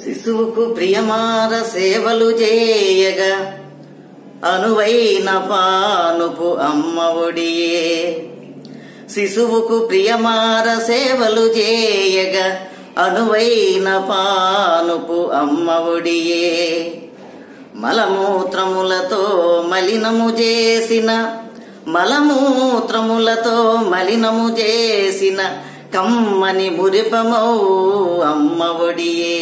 శిశువుకు ప్రియమార సేవలు చేయగా అనువైన పానుపు అమ్మ ఒడియే. శిశువుకు ప్రియమార సేవలు చేయగా అనువైన పానుపు అమ్మ ఒడియే. మలమూత్రములతో మలినము చేసిన కమ్మని మురిపమౌ అమ్మ ఒడియే.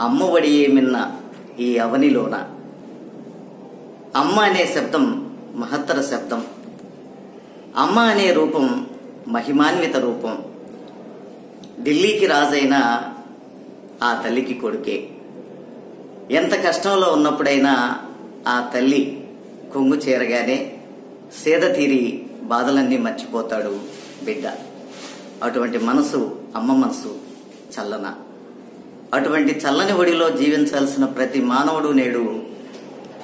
అమ్మ ఒడియే మిన్న ఈ అవనిలోన. అమ్మ అనే శబ్దం మహత్తర శబ్దం. అమ్మ అనే రూపం మహిమాన్విత రూపం. ఢిల్లీకి రాజైన ఆ తల్లికి కొడుకే. ఎంత కష్టంలో ఉన్నప్పుడైనా ఆ తల్లి కొంగు చేరగానే సేద తీరి బాధలన్నీ మర్చిపోతాడు బిడ్డ. అటువంటి మనసు అమ్మ మనసు చల్లన. అటువంటి చల్లని ఒడిలో జీవించాల్సిన ప్రతి మానవుడు నేడు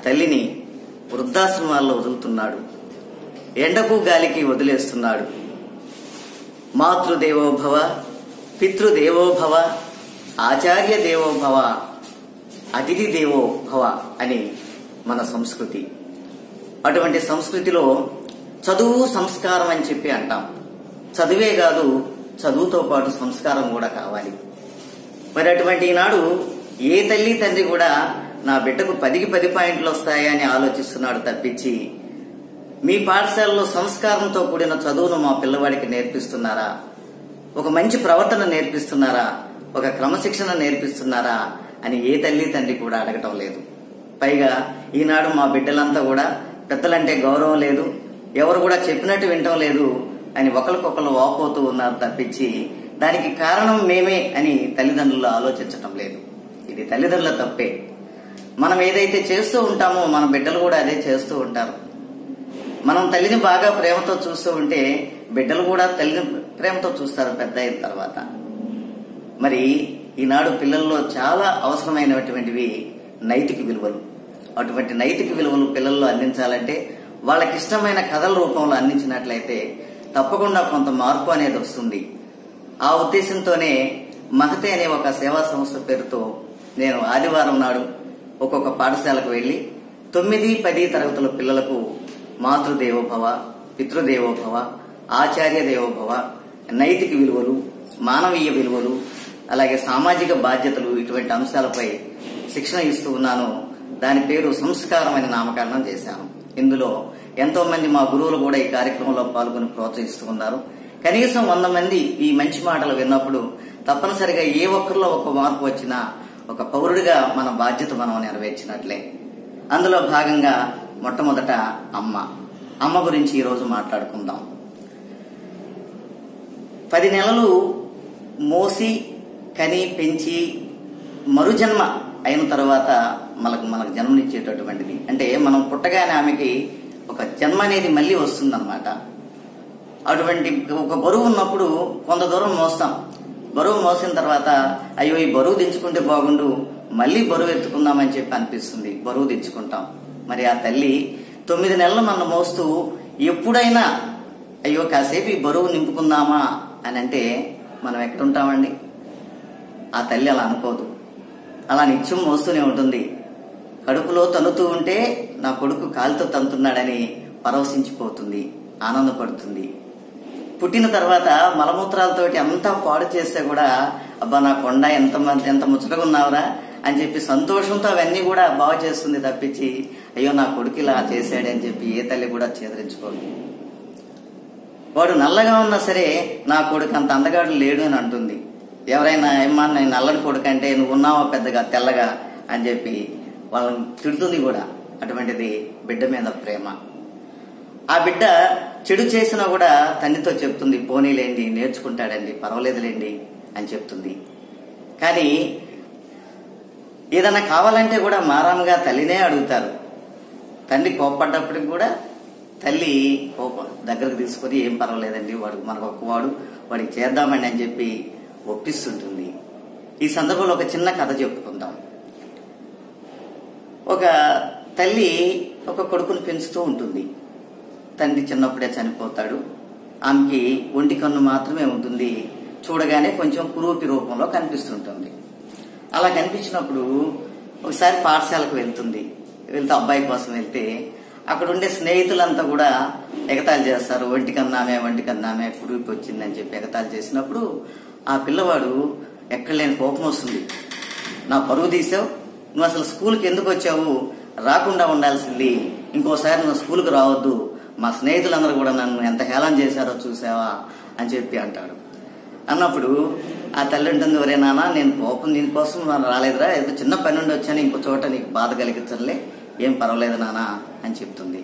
తల్లిని వృద్ధాశ్రమాల్లో వదులుతున్నాడు. ఎండకు గాలికి వదిలేస్తున్నాడు. మాతృదేవోభవ, పితృదేవోభవ, ఆచార్య దేవోభవ, అతిథి దేవోభవ అని మన సంస్కృతి. అటువంటి సంస్కృతిలో చదువు సంస్కారం అని చెప్పి అంటాం. చదువే కాదు, చదువుతో పాటు సంస్కారం కూడా కావాలి. మరి అటువంటి ఈనాడు ఏ తల్లి తండ్రి కూడా నా బిడ్డకు 10కి 10 పాయింట్లు వస్తాయని ఆలోచిస్తున్నాడు తప్పించి, మీ పాఠశాలలో సంస్కారంతో కూడిన చదువును మా పిల్లవాడికి నేర్పిస్తున్నారా, ఒక మంచి ప్రవర్తన నేర్పిస్తున్నారా, ఒక క్రమశిక్షణ నేర్పిస్తున్నారా అని ఏ తల్లి తండ్రి కూడా అడగటం లేదు. పైగా ఈనాడు మా బిడ్డలంతా కూడా పెద్దలంటే గౌరవం లేదు, ఎవరు కూడా చెప్పినట్టు వినటం లేదు అని ఒకరికొకరు వాపోతూ ఉన్నారు తప్పించి, దానికి కారణం మేమే అని తల్లిదండ్రులు ఆలోచించటం లేదు. ఇది తల్లిదండ్రుల తప్పే. మనం ఏదైతే చేస్తూ ఉంటామో మన బిడ్డలు కూడా అదే చేస్తూ ఉంటారు. మనం తల్లిని బాగా ప్రేమతో చూస్తూ ఉంటే బిడ్డలు కూడా తల్లిని ప్రేమతో చూస్తారు పెద్ద అయిన తర్వాత. మరి ఈనాడు పిల్లల్లో చాలా అవసరమైనటువంటివి నైతిక విలువలు. అటువంటి నైతిక విలువలు పిల్లల్లో అందించాలంటే వాళ్ళకి ఇష్టమైన కథల రూపంలో అందించినట్లయితే తప్పకుండా కొంత మార్పు అనేది వస్తుంది. ఆ ఉద్దేశంతోనే మహతే అనే ఒక సేవా సంస్థ పేరుతో నేను ఆదివారం నాడు ఒక్కొక్క పాఠశాలకు వెళ్లి 9, 10 తరగతుల పిల్లలకు మాతృదేవోభవ, పితృదేవోభవ, ఆచార్య దేవోభవ, నైతిక విలువలు, మానవీయ విలువలు, అలాగే సామాజిక బాధ్యతలు ఇటువంటి అంశాలపై శిక్షణ ఇస్తూ ఉన్నాను. దాని పేరు సంస్కారం అని నామకరణం చేశాను. ఇందులో ఎంతో మంది మా గురువులు కూడా ఈ కార్యక్రమంలో పాల్గొని ప్రోత్సహిస్తూ ఉన్నారు. కనీసం 100 మంది ఈ మంచి మాటలు విన్నప్పుడు తప్పనిసరిగా ఏ ఒక్కరిలో ఒక మార్పు వచ్చినా ఒక పౌరుడిగా మన బాధ్యత మనం నెరవేర్చినట్లే. అందులో భాగంగా మొట్టమొదట అమ్మ గురించి ఈరోజు మాట్లాడుకుందాం. 10 నెలలు మోసి కని పెంచి మరుజన్మ అయిన తర్వాత మనకు జన్మనిచ్చేటటువంటిది. అంటే మనం పుట్టగానే ఆమెకి ఒక జన్మ అనేది మళ్ళీ వస్తుందన్నమాట. అటువంటి ఒక బరువు ఉన్నప్పుడు కొంత దూరం మోస్తాం. బరువు మోసిన తర్వాత అయ్యో ఈ బరువు దించుకుంటే బాగుండు, మళ్ళీ బరువు ఎత్తుకుందామని చెప్పి అనిపిస్తుంది, బరువు దించుకుంటాం. మరి ఆ తల్లి 9 నెలలు మనం మోస్తూ ఎప్పుడైనా అయ్యో కాసేపు ఈ బరువు నింపుకుందామా అని అంటే మనం ఎక్కడుంటామండి? ఆ తల్లి అలా అనుకోదు. అలా నిత్యం మోస్తూనే ఉంటుంది. కడుపులో తన్నుతూ ఉంటే నా కొడుకు కాలుతో తంతున్నాడని పరవశించిపోతుంది, ఆనందపడుతుంది. పుట్టిన తర్వాత మలమూత్రాలతోటి అంతా పాడు చేస్తే కూడా అబ్బా నా కొండ ఎంత ముచ్చటగా ఉన్నావురా అని చెప్పి సంతోషంతో అవన్నీ కూడా బాగు చేస్తుంది తప్పించి అయ్యో నా కొడుకు ఇలా చేశాడని చెప్పి ఏ తల్లి కూడా చేదరించుకోదు. వాడు నల్లగా ఉన్నా సరే నా కొడుకు అంత అందగాడు లేడు అని అంటుంది. ఎవరైనా ఏమన్నా నేను నల్లడి కొడుకు అంటే నువ్వు ఉన్నావా పెద్దగా తెల్లగా అని చెప్పి వాళ్ళని తిడుతుంది కూడా. అటువంటిది బిడ్డ మీద ప్రేమ. ఆ బిడ్డ చెడు చేసినా కూడా తండ్రితో చెప్తుంది, పోనీలేండి నేర్చుకుంటాడండి, పర్వాలేదులేండి అని చెప్తుంది. కానీ ఏదన్నా కావాలంటే కూడా మారాముగా తల్లినే అడుగుతారు. తండ్రి కోప్పడ్డప్పటికి కూడా తల్లి కోపం దగ్గరకు తీసుకొని ఏం పర్వాలేదండి, వాడు మనకు ఒక్కవాడు, వాడికి చేద్దామండి అని చెప్పి ఒప్పిస్తుంటుంది. ఈ సందర్భంలో ఒక చిన్న కథ చెప్పుకుందాం. ఒక తల్లి ఒక కొడుకును పెంచుతూ ఉంటుంది. తండ్రి చిన్నప్పుడే చనిపోతాడు. ఆమెకి ఒంటి కన్ను మాత్రమే ఉంటుంది. చూడగానే కొంచెం కురూపి రూపంలో కనిపిస్తుంటుంది. అలా కనిపించినప్పుడు ఒకసారి పాఠశాలకు వెళ్తే అబ్బాయి కోసం వెళ్తే అక్కడ ఉండే స్నేహితులంతా కూడా ఎగతాళి చేస్తారు. ఒంటికన్నామే కుడిపి వచ్చిందని చెప్పి ఎగతాళి చేసినప్పుడు ఆ పిల్లవాడు ఎక్కడ లేని కోపం వస్తుంది. నా పరువు తీసావు, నువ్వు అసలు స్కూల్కి ఎందుకు వచ్చావు, రాకుండా ఉండాల్సింది, ఇంకోసారి నువ్వు స్కూల్కి రావద్దు, మా స్నేహితులందరూ కూడా నన్ను ఎంత హేళన చేశారో చూసావా అని చెప్పి అంటాడు. అన్నప్పుడు ఆ తల్లి ఉంటుంది, ఒరే నాన్న నేను కోపం దీనికోసం నన్ను రాలేదురా, ఏదో చిన్న పని నుండి వచ్చాను, ఇంకో చోట నీకు బాధ కలిగించలే, ఏం పర్వాలేదు నాన్న అని చెప్తుంది.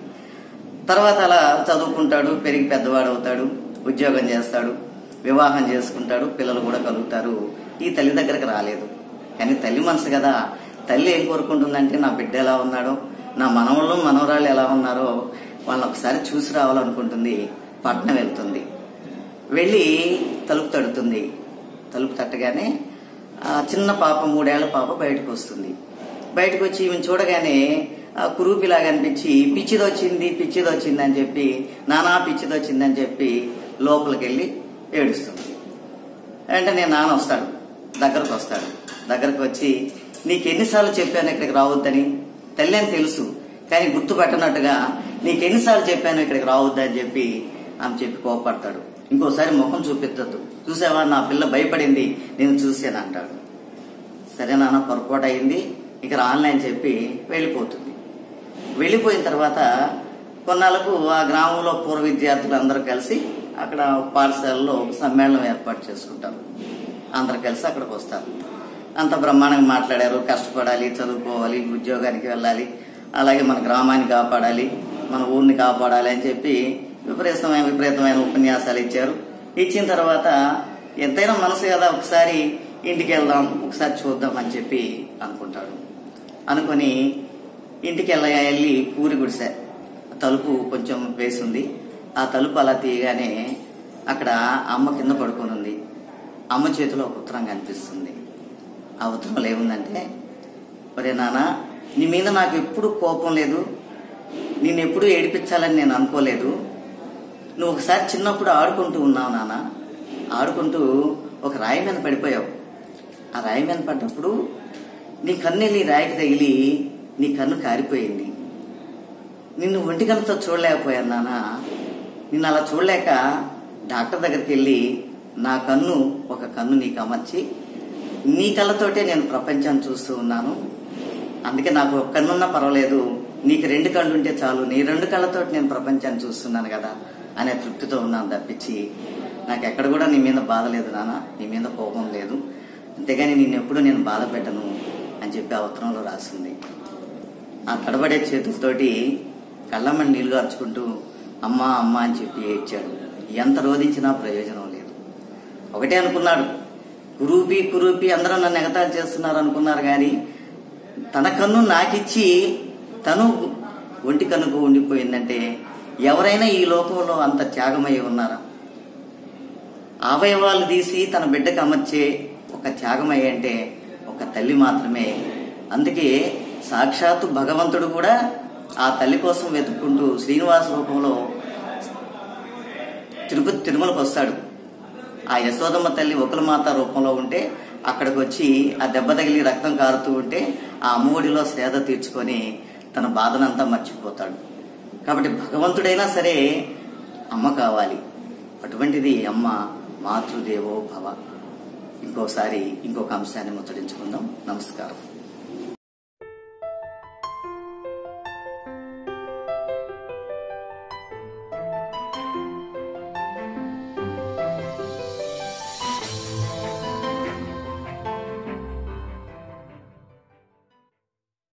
తర్వాత అలా చదువుకుంటాడు, పెరిగి పెద్దవాడు అవుతాడు, ఉద్యోగం చేస్తాడు, వివాహం చేసుకుంటాడు, పిల్లలు కూడా కలుగుతారు. ఈ తల్లి దగ్గరకు రాలేదు. కానీ తల్లి మనసు కదా, తల్లి ఏం కోరుకుంటుందంటే నా బిడ్డ ఎలా ఉన్నాడో, నా మనవళ్ళు మనవరాళ్ళు ఎలా ఉన్నారో వాళ్ళని ఒకసారి చూసి రావాలనుకుంటుంది. పట్నం వెళ్తుంది. వెళ్ళి తలుపు తడుతుంది. తలుపు తట్టగానే ఆ చిన్న పాప, 3 ఏళ్ల పాప బయటకు వస్తుంది. బయటకు వచ్చి ఈమెను చూడగానే కురూపిలాగా అనిపించి పిచ్చిదొచ్చింది అని చెప్పి, నానా పిచ్చిదొచ్చిందని చెప్పి లోపలికి వెళ్ళి ఏడుస్తుంది. వెంటనే నాన్న వస్తాడు, దగ్గరకు వచ్చి నీకు ఎన్నిసార్లు చెప్పాను ఇక్కడికి రావద్దని, తల్లి అని తెలుసు కానీ గుర్తుపెట్టనట్టుగా నీకెన్నిసార్లు చెప్పాను ఇక్కడికి రావద్దని చెప్పి ఆమె చెప్పి కోపడతాడు. ఇంకోసారి ముఖం చూపించద్దు, చూసావా నా పిల్ల భయపడింది నేను చూసాను అంటాడు. సరే నాన్న పొరపాటు అయింది, ఇక రానులే అని చెప్పి వెళ్ళిపోతుంది. వెళ్ళిపోయిన తర్వాత కొన్నాళ్ళకు ఆ గ్రామంలో పూర్వ విద్యార్థులు అందరూ కలిసి అక్కడ పాఠశాలలో సమ్మేళనం ఏర్పాటు చేసుకుంటారు. అందరు కలిసి అక్కడికి వస్తారు. అంత బ్రహ్మాండంగా మాట్లాడారు. కష్టపడాలి, చదువుకోవాలి, ఉద్యోగానికి వెళ్ళాలి, అలాగే మన గ్రామాన్ని కాపాడాలి, మన ఊరిని కాపాడాలి అని చెప్పి విపరీతమైన ఉపన్యాసాలు ఇచ్చారు. ఇచ్చిన తర్వాత ఎంతైనా మనసు కదా, ఒకసారి ఇంటికి వెళ్దాం, ఒకసారి చూద్దాం అని చెప్పి అనుకుంటాడు. అనుకుని ఇంటికి వెళ్ళి పూరి గుడిసె తలుపు కొంచెం వేసింది. ఆ తలుపు అలా తీయగానే అక్కడ అమ్మ కింద పడుకొని ఉంది. అమ్మ చేతిలో ఒక ఉత్తరం కనిపిస్తుంది. ఆ ఉత్తరంలో ఏముందంటే, ఒరే నాన్న, నీ మీద నాకు ఎప్పుడు కోపం లేదు, నిన్ను ఎప్పుడు ఏడిపించాలని నేను అనుకోలేదు. నువ్వు ఒకసారి చిన్నప్పుడు ఆడుకుంటూ ఉన్నావు నాన్న, ఆడుకుంటూ ఒక రాయి మీద పడిపోయావు. ఆ రాయి మీద పడ్డప్పుడు నీ కన్ను వెళ్ళి రాయికి తగిలి నీ కన్ను కారిపోయింది. నిన్ను ఒంటి కన్నుతో చూడలేకపోయాను నాన్న. నిన్ను అలా చూడలేక డాక్టర్ దగ్గరికి వెళ్ళి నా కన్ను ఒక కన్ను నీకు అమర్చి నీ కళ్ళతోటే నేను ప్రపంచాన్ని చూస్తూ ఉన్నాను. అందుకే నాకు ఒక కన్నున్నా పర్వాలేదు, నీకు 2 కళ్ళు ఉంటే చాలు, నీ 2 కళ్ళతోటి నేను ప్రపంచాన్ని చూస్తున్నాను కదా అనే తృప్తితో ఉన్నాను తప్పించి నాకు ఎక్కడ కూడా నీ మీద బాధ లేదు నాన్న, నీ మీద కోపం లేదు, అంతేగాని నిన్నెప్పుడు నేను బాధ పెట్టను అని చెప్పి ఆ ఉత్తరంలో రాసింది. ఆ తడబడే చేతులతోటి కళ్ళమ్మని నీళ్లు గార్చుకుంటూ అమ్మా అమ్మా అని చెప్పి ఏడ్చాడు. ఎంత రోధించినా ప్రయోజనం లేదు. ఒకటే అనుకున్నాడు, కురూపి అందరూ నన్ను ఎగతాళి చేస్తున్నారు అనుకున్నారు కానీ తన కన్ను నాకిచ్చి తను ఒంటి కన్నుకు ఉండిపోయిందంటే ఎవరైనా ఈ లోకంలో అంత త్యాగమయ్యి ఉన్నారా? అవయవాలు తీసి తన బిడ్డకు అమర్చే ఒక త్యాగమయ్య అంటే ఒక తల్లి మాత్రమే. అందుకే సాక్షాత్తు భగవంతుడు కూడా ఆ తల్లి కోసం వెతుక్కుంటూ శ్రీనివాస రూపంలో తిరుమలకు వస్తాడు. ఆ యశోదమ్మ తల్లి ఒకలమాత రూపంలో ఉంటే అక్కడికి వచ్చి ఆ దెబ్బ తగిలి రక్తం కారుతూ ఉంటే ఆ అమ్మఒడిలో సేద తీర్చుకొని తన బాధనంతా మర్చిపోతాడు. కాబట్టి భగవంతుడైనా సరే అమ్మ కావాలి. అటువంటిది అమ్మ మాతృదేవో భవ. ఇంకొక అంశాన్ని ముచ్చటించుకుందాం. నమస్కారం.